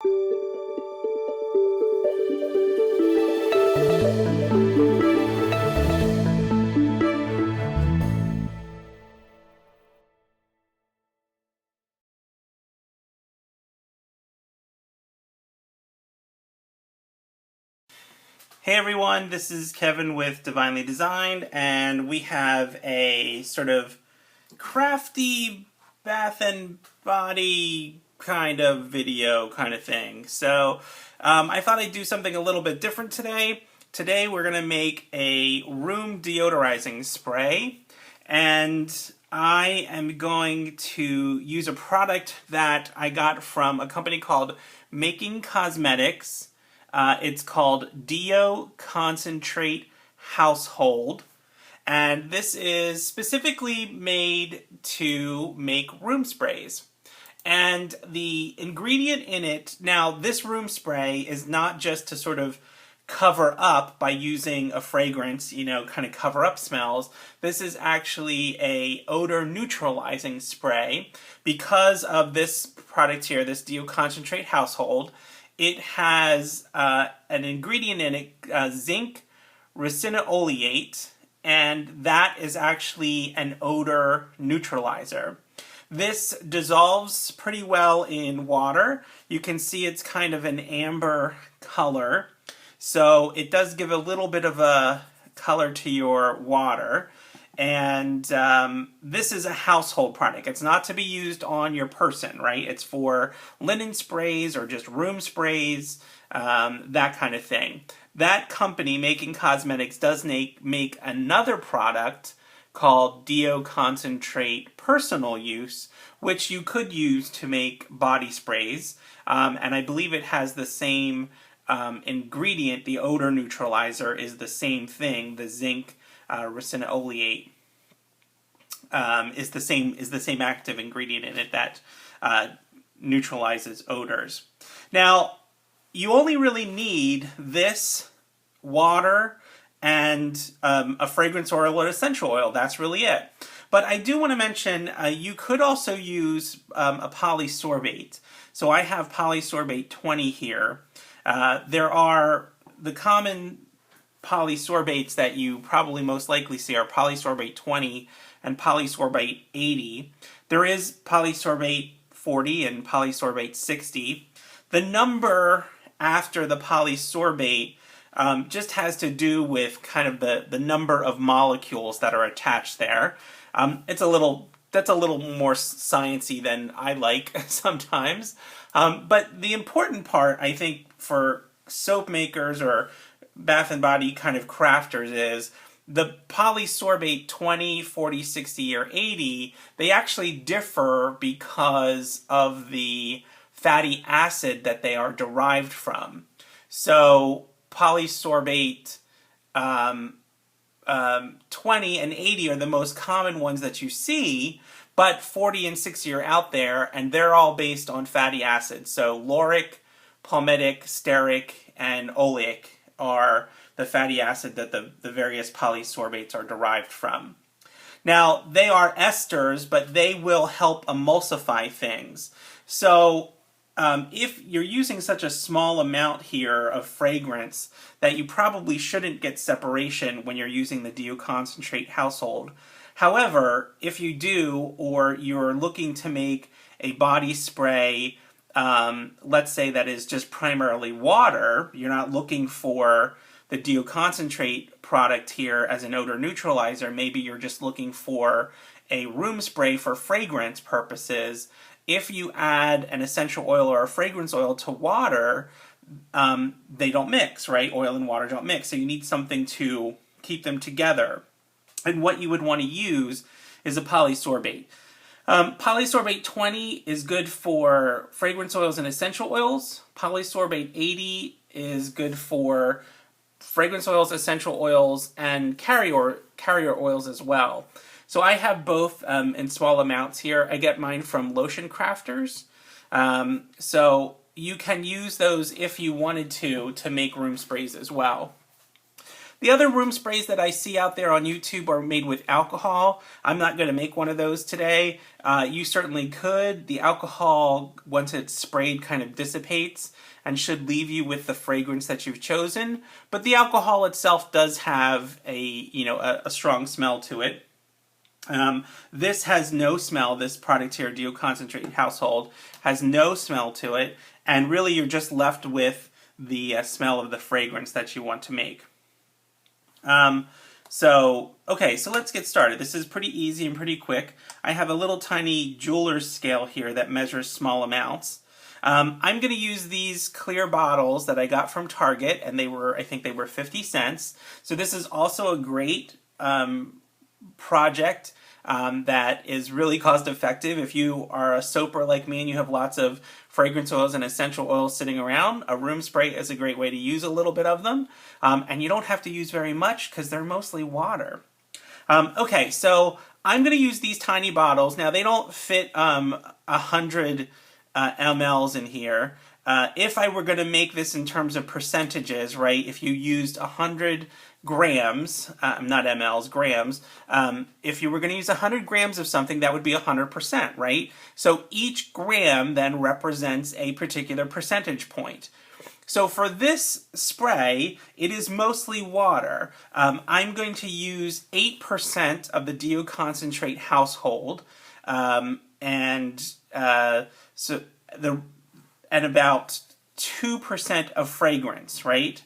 Hey everyone, this is Kevin with Divinely Designed, and we have a sort of crafty bath and body kind of video kind of thing. So I thought I'd do something a little bit different today. Today we're going to make a room deodorizing spray, and I am going to use a product that I got from a company called Making Cosmetics. It's called Deo Concentrate Household, and this is specifically made to make room sprays. And the ingredient in it, now this room spray is not just to sort of cover up by using a fragrance, kind of cover up smells. This is actually a odor neutralizing spray. Because of this product here, this Deo Concentrate Household, it has an ingredient in it, zinc ricinoleate, and that is actually an odor neutralizer. This dissolves pretty well in water. You can see it's kind of an amber color, so it does give a little bit of a color to your water. And this is a household product. It's not to be used on your person, right? It's for linen sprays or just room sprays, that kind of thing. That company, Making Cosmetics, does make another product called Deo Concentrate Personal Use, which you could use to make body sprays. And I believe it has the same ingredient. The odor neutralizer is the same thing. The zinc ricinoleate is the same active ingredient in it that neutralizes odors. Now, you only really need this, water, and a fragrance oil or essential oil. That's really it. But I do want to mention you could also use a polysorbate. So I have polysorbate 20 here. There are the common polysorbates that you probably most likely see are polysorbate 20 and polysorbate 80. There is polysorbate 40 and polysorbate 60. The number after the polysorbate just has to do with kind of the number of molecules that are attached there. That's a little more sciencey than I like sometimes. But the important part, I think, for soap makers or bath and body kind of crafters is the polysorbate 20, 40, 60, or 80, they actually differ because of the fatty acid that they are derived from. So polysorbate 20 and 80 are the most common ones that you see, but 40 and 60 are out there, and they're all based on fatty acids. So lauric, palmitic, stearic, and oleic are the fatty acid that the various polysorbates are derived from. Now, they are esters, but they will help emulsify things. So if you're using such a small amount here of fragrance that you probably shouldn't get separation when you're using the Deo Concentrate Household. However, if you do, or you're looking to make a body spray, let's say that is just primarily water, you're not looking for the Deo Concentrate product here as an odor neutralizer, maybe you're just looking for a room spray for fragrance purposes. If you add an essential oil or a fragrance oil to water, they don't mix, right? Oil and water don't mix, so you need something to keep them together. And what you would want to use is a polysorbate. Polysorbate 20 is good for fragrance oils and essential oils. Polysorbate 80 is good for fragrance oils, essential oils, and carrier oils as well. So I have both in small amounts here. I get mine from Lotion Crafters. So you can use those if you wanted to make room sprays as well. The other room sprays that I see out there on YouTube are made with alcohol. I'm not going to make one of those today. You certainly could. The alcohol, once it's sprayed, kind of dissipates and should leave you with the fragrance that you've chosen. But the alcohol itself does have a strong smell to it. This has no smell. This product here, Deo Concentrate Household, has no smell to it, and really you're just left with the smell of the fragrance that you want to make. So let's get started. This is pretty easy and pretty quick. I have a little tiny jeweler's scale here that measures small amounts. I'm going to use these clear bottles that I got from Target, and I think they were 50 cents. So this is also a great project that is really cost effective. If you are a soaper like me and you have lots of fragrance oils and essential oils sitting around, a room spray is a great way to use a little bit of them. And you don't have to use very much because they're mostly water. Okay, so I'm going to use these tiny bottles. Now they don't fit 100 mLs in here. If I were going to make this in terms of percentages, right, if you used 100 grams, not mLs, grams, if you were going to use 100 grams of something, that would be 100%, right? So each gram then represents a particular percentage point. So for this spray, it is mostly water. I'm going to use 8% of the Deo Concentrate Household, and about 2% of fragrance, right?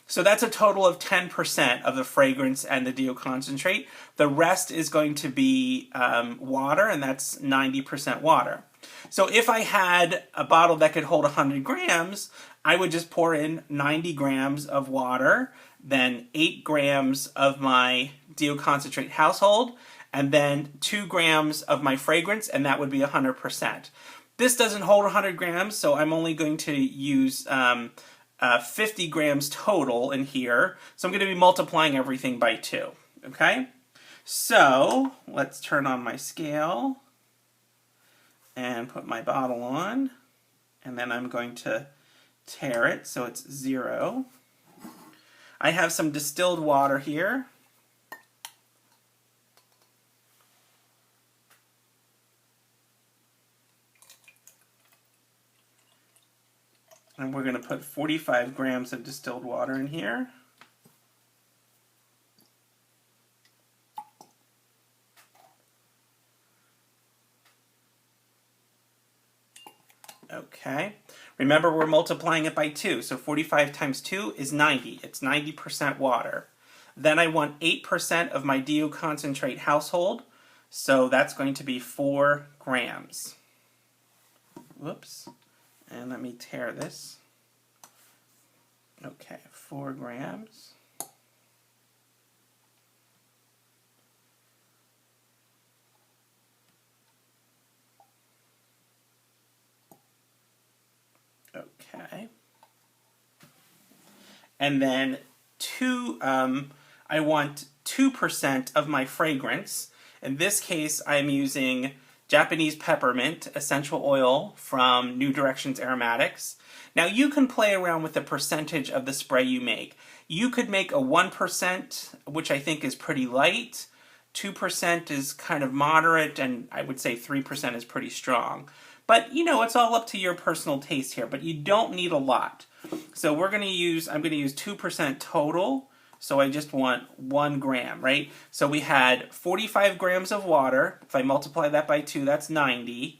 So that's a total of 10% of the fragrance and the Deo Concentrate. The rest is going to be water, and that's 90% water. So if I had a bottle that could hold 100 grams, I would just pour in 90 grams of water, then 8 grams of my Deo Concentrate Household, and then 2 grams of my fragrance, and that would be 100%. This doesn't hold 100 grams, so I'm only going to use 50 grams total in here. So I'm going to be multiplying everything by 2. Okay? So let's turn on my scale and put my bottle on. And then I'm going to tare it so it's 0. I have some distilled water here. And we're going to put 45 grams of distilled water in here. Okay. Remember, we're multiplying it by 2. So 45 times 2 is 90. It's 90% water. Then I want 8% of my Deo Concentrate Household. So that's going to be 4 grams. Whoops. And let me tare this. Okay, 4 grams. Okay. And then I want 2% of my fragrance. In this case, I'm using Japanese peppermint essential oil from New Directions Aromatics. Now you can play around with the percentage of the spray you make. You could make a 1%, which I think is pretty light. 2% is kind of moderate, and I would say 3% is pretty strong. But it's all up to your personal taste here, but you don't need a lot. So I'm going to use 2% total. So I just want 1 gram, right? So we had 45 grams of water. If I multiply that by 2, that's 90.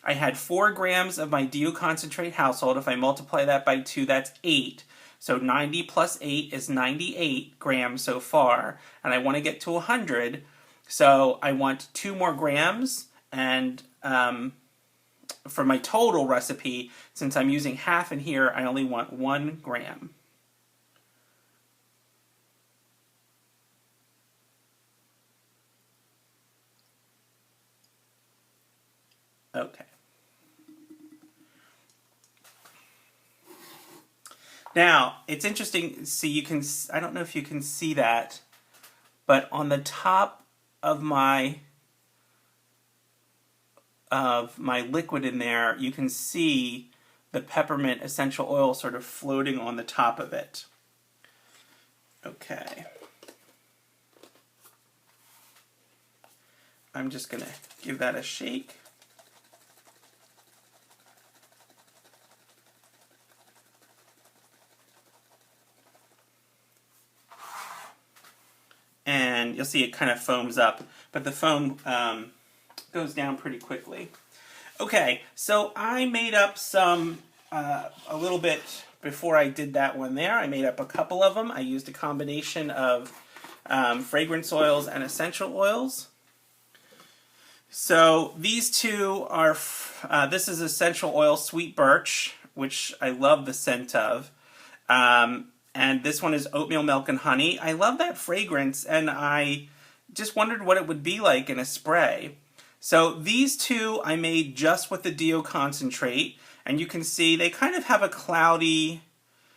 I had 4 grams of my Deo Concentrate Household. If I multiply that by 2, that's 8. So 90 plus 8 is 98 grams so far. And I want to get to 100. So I want 2 more grams. And for my total recipe, since I'm using half in here, I only want 1 gram. Okay. Now, it's interesting, see, I don't know if you can see that, but on the top of my liquid in there, you can see the peppermint essential oil sort of floating on the top of it. Okay. I'm just going to give that a shake. And you'll see it kind of foams up, but the foam goes down pretty quickly. Okay, so I made up some, a little bit before I did that one there. I made up a couple of them. I used a combination of fragrance oils and essential oils. So these two are, this is essential oil sweet birch, which I love the scent of. And this one is oatmeal milk and honey. I love that fragrance, and I just wondered what it would be like in a spray. So these two I made just with the Deo concentrate, and you can see they kind of have a cloudy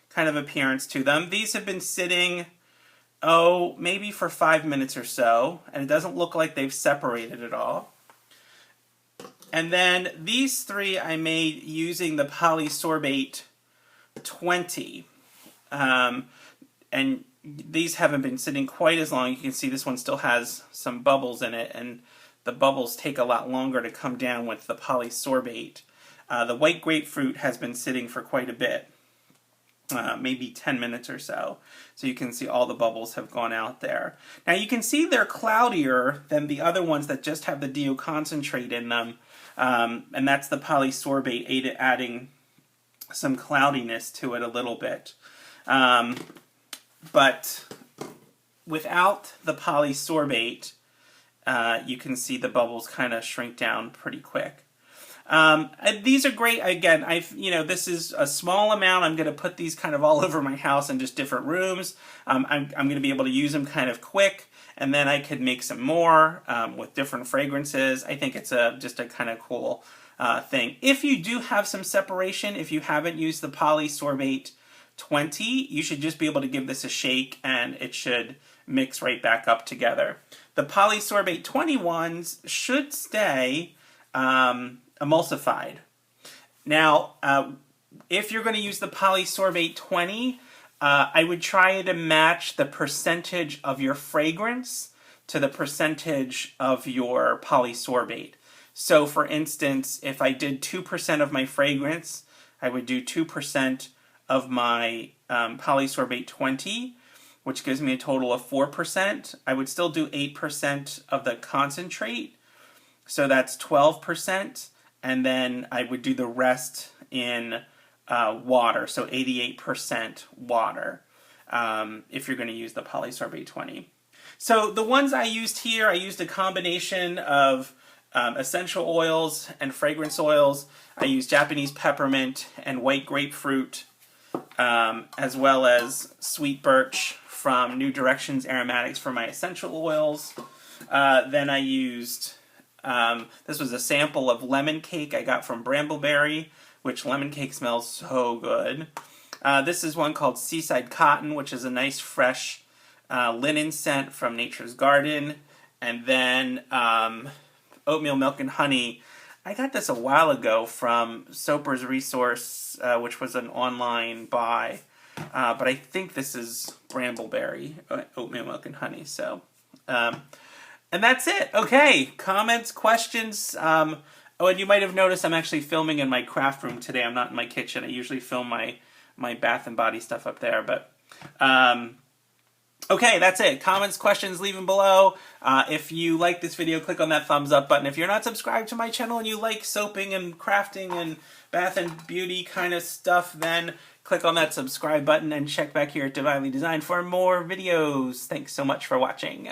kind of appearance to them. These have been sitting, maybe for 5 minutes or so, and it doesn't look like they've separated at all. And then these three I made using the polysorbate 20. And these haven't been sitting quite as long. You can see this one still has some bubbles in it, and the bubbles take a lot longer to come down with the polysorbate. The white grapefruit has been sitting for quite a bit, maybe 10 minutes or so. So you can see all the bubbles have gone out there. Now you can see they're cloudier than the other ones that just have the Deo concentrate in them, and that's the polysorbate adding some cloudiness to it a little bit. But without the polysorbate, you can see the bubbles kind of shrink down pretty quick. These are great. Again, this is a small amount. I'm going to put these kind of all over my house in just different rooms. I'm going to be able to use them kind of quick, and then I could make some more with different fragrances. I think it's just a kind of cool thing. If you do have some separation, if you haven't used the polysorbate 20, you should just be able to give this a shake and it should mix right back up together. The polysorbate 20 ones should stay emulsified. Now, if you're going to use the polysorbate 20, I would try to match the percentage of your fragrance to the percentage of your polysorbate. So for instance, if I did 2% of my fragrance, I would do 2% of my polysorbate 20, which gives me a total of 4%. I would still do 8% of the concentrate, so that's 12%, and then I would do the rest in water, so 88% water, if you're going to use the polysorbate 20. So the ones I used here, I used a combination of essential oils and fragrance oils. I used Japanese peppermint and white grapefruit, as well as sweet birch from New Directions Aromatics for my essential oils. Then I used, this was a sample of lemon cake I got from Brambleberry, which lemon cake smells so good. This is one called Seaside Cotton, which is a nice fresh linen scent from Nature's Garden. And then oatmeal milk and honey. I got this a while ago from Soper's Resource, which was an online buy, but I think this is Brambleberry, oatmeal milk and honey. So, and that's it. Okay, comments, questions. Oh, and you might have noticed I'm actually filming in my craft room today. I'm not in my kitchen. I usually film my Bath and Body stuff up there, but okay, that's it. Comments, questions, leave them below. If you like this video, click on that thumbs up button. If you're not subscribed to my channel and you like soaping and crafting and bath and beauty kind of stuff, then click on that subscribe button and check back here at Divinely Designed for more videos. Thanks so much for watching.